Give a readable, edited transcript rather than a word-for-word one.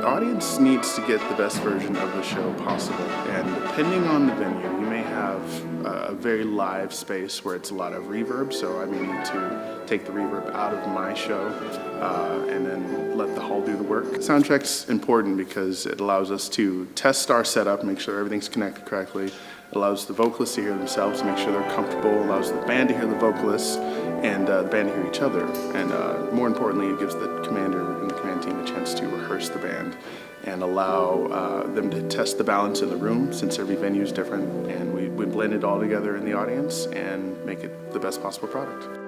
The audience needs to get the best version of the show possible, and depending on the venue, you may have a very live space where it's a lot of reverb, so I may need to take the reverb out of my show and then let the hall do the work. Soundcheck's important because it allows us to test our setup, make sure everything's connected correctly. It allows the vocalists to hear themselves, make sure they're comfortable, allows the band to hear the vocalists, and the band to hear each other. And more importantly, it gives the commander and the command team a chance to rehearse the band and allow them to test the balance in the room, since every venue is different, and we blend it all together in the audience and make it the best possible product.